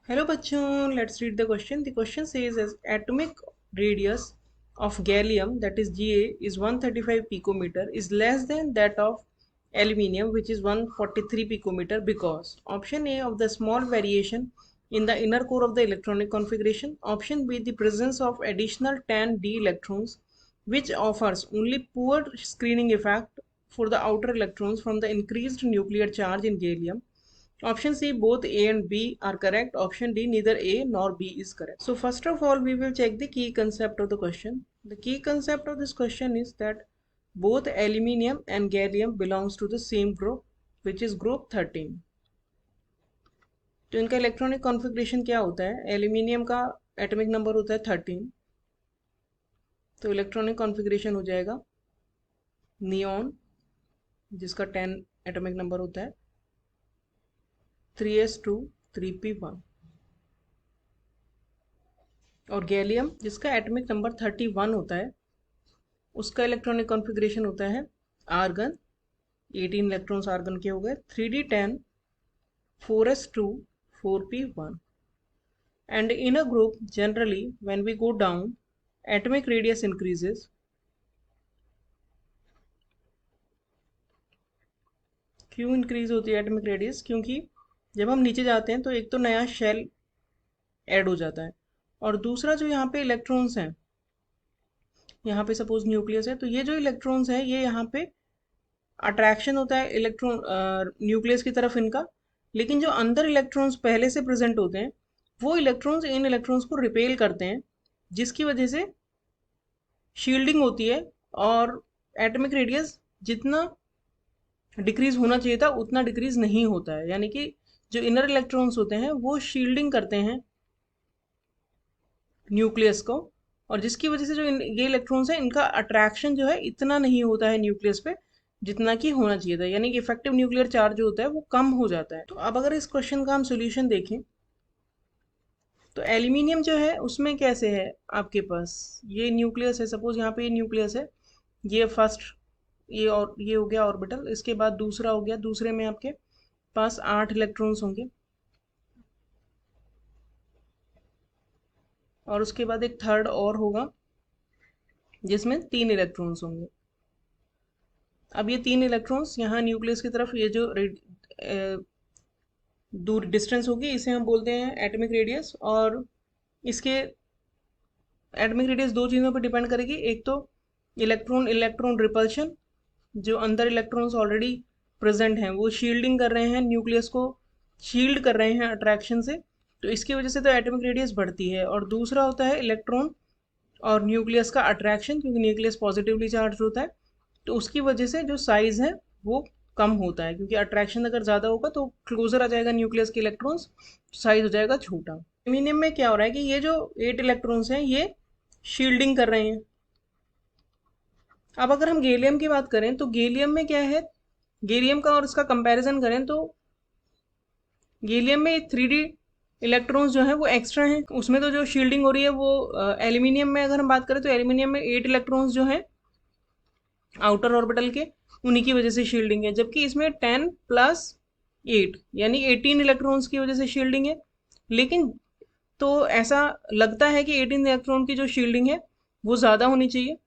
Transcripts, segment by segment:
Hello बच्चों, let's read the question. The question says as atomic radius of gallium, that is Ga, is 135 picometer, is less than that of aluminium, which is 143 picometer, because option A of the small variation in the inner core of the electronic configuration, option B the presence of additional 10 d electrons, which offers only poor screening effect for the outer electrons from the increased nuclear charge in gallium. Option C, both A and B are correct. Option D, neither A nor B is correct. So first of all, we will check the key concept of the question. The key concept of this question is that both aluminium and gallium belongs to the same group, which is group 13. तो इनका electronic configuration क्या होता है? Aluminium का atomic number होता है 13, तो electronic configuration हो जाएगा नियॉन, जिसका 10 एटॉमिक नंबर होता है, 3s2 3p1, और गैलियम जिसका एटॉमिक नंबर 31 होता है, उसका इलेक्ट्रॉनिक कॉन्फ़िगरेशन होता है आर्गन, 18 इलेक्ट्रॉन्स आर्गन के हो गए, 3d10 4s2 4p1. And in a group, generally when we go down, atomic radius increases. क्यों इंक्रीज होती है एटॉमिक रेडियस? क्योंकि जब हम नीचे जाते हैं तो एक तो नया शेल ऐड हो जाता है, और दूसरा जो यहाँ पे इलेक्ट्रॉन्स हैं, यहाँ पे सपोज न्यूक्लियस है, तो ये जो इलेक्ट्रॉन्स हैं ये यहाँ पे अट्रैक्शन होता है इलेक्ट्रॉन न्यूक्लियस की तरफ इनका, लेकिन जो अंदर इलेक्ट्रॉन्स पहले से प्रेजेंट होते हैं वो इलेक्ट्रॉन्स इन इलेक्ट्रॉन्स को रिपेल करते हैं, जिसकी वजह से शील्डिंग होती है, और एटॉमिक रेडियस जितना डिक्रीज होना चाहिए था उतना डिक्रीज नहीं होता है. यानी कि जो इनर इलेक्ट्रॉन्स होते हैं वो शील्डिंग करते हैं न्यूक्लियस को, और जिसकी वजह से जो ये इलेक्ट्रॉन्स हैं इनका अट्रैक्शन जो है इतना नहीं होता है न्यूक्लियस पे जितना कि होना चाहिए था. यानी कि इफेक्टिव न्यूक्लियर चार्ज जो होता है वो कम हो जाता है. तो अब अगर इस क्वेश्चन का हम सोल्यूशन देखें तो एल्यूमिनियम जो है उसमें कैसे है, आपके पास ये न्यूक्लियस है, सपोज यहाँ पे ये न्यूक्लियस है, ये फर्स्ट, ये और ये हो गया ऑर्बिटल, इसके बाद दूसरा हो गया, दूसरे में आपके पास 8 इलेक्ट्रॉन्स होंगे, और उसके बाद एक थर्ड और होगा जिसमें 3 इलेक्ट्रॉन्स होंगे. अब ये 3 इलेक्ट्रॉन्स यहाँ न्यूक्लियस की तरफ, ये जो दूर डिस्टेंस होगी इसे हम बोलते हैं एटॉमिक रेडियस, और इसके एटॉमिक रेडियस दो चीज़ों पर डिपेंड करेगी. एक तो इलेक्ट्रॉन इलेक्ट्रॉन रिपल्शन, जो अंदर इलेक्ट्रॉन्स ऑलरेडी प्रेजेंट हैं वो शील्डिंग कर रहे हैं न्यूक्लियस को, शील्ड कर रहे हैं अट्रैक्शन से, तो इसकी वजह से तो एटॉमिक रेडियस बढ़ती है. और दूसरा होता है इलेक्ट्रॉन और न्यूक्लियस का अट्रैक्शन, क्योंकि न्यूक्लियस पॉजिटिवली चार्ज होता है, तो उसकी वजह से जो साइज है वो कम होता है, क्योंकि अट्रैक्शन अगर ज़्यादा होगा तो क्लोजर आ जाएगा न्यूक्लियस के इलेक्ट्रॉन्स, साइज हो जाएगा छोटा. एल्यूमिनियम में क्या हो रहा है कि ये जो 8 इलेक्ट्रॉन्स हैं ये शील्डिंग कर रहे हैं. अब अगर हम गैलियम की बात करें तो गैलियम में क्या है, गैलियम का और इसका कंपैरिजन करें तो गैलियम में 3d इलेक्ट्रॉन्स जो है वो एक्स्ट्रा हैं, उसमें तो जो शील्डिंग हो रही है वो एल्यूमिनियम में अगर हम बात करें तो एल्यूमिनियम में 8 इलेक्ट्रॉन्स जो हैं आउटर ऑर्बिटल के, उन्हीं की वजह से शील्डिंग है, जबकि इसमें 10 प्लस 8 यानी 18 इलेक्ट्रॉन्स की वजह से शील्डिंग है. लेकिन तो ऐसा लगता है कि 18 इलेक्ट्रॉन की जो शील्डिंग है वो ज़्यादा होनी चाहिए,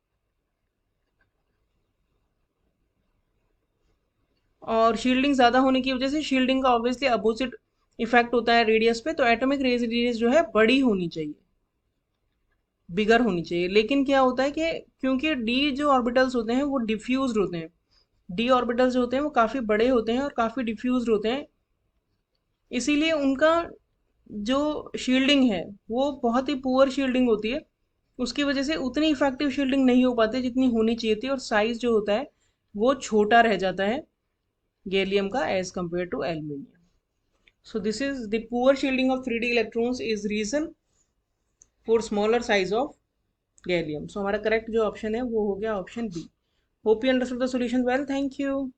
और शील्डिंग ज़्यादा होने की वजह से शील्डिंग का ऑब्वियसली अपोजिट इफेक्ट होता है रेडियस पे, तो एटॉमिक रेडियस जो है बड़ी होनी चाहिए, बिगर होनी चाहिए. लेकिन क्या होता है कि क्योंकि डी जो ऑर्बिटल्स होते हैं वो डिफ्यूज होते हैं, डी ऑर्बिटल्स जो होते हैं वो काफ़ी बड़े होते हैं और काफ़ी डिफ्यूज होते हैं, इसीलिए उनका जो शील्डिंग है वो बहुत ही पुअर शील्डिंग होती है, उसकी वजह से उतनी इफेक्टिव शील्डिंग नहीं हो पाती जितनी होनी चाहिए थी, और साइज जो होता है वो छोटा रह जाता है गैलियम का as compare to aluminium. So this is the poor shielding of 3d electrons is reason for smaller size of gallium. So हमारा करेक्ट जो ऑप्शन है वो हो गया option B. Hope you understood the solution well. Thank you.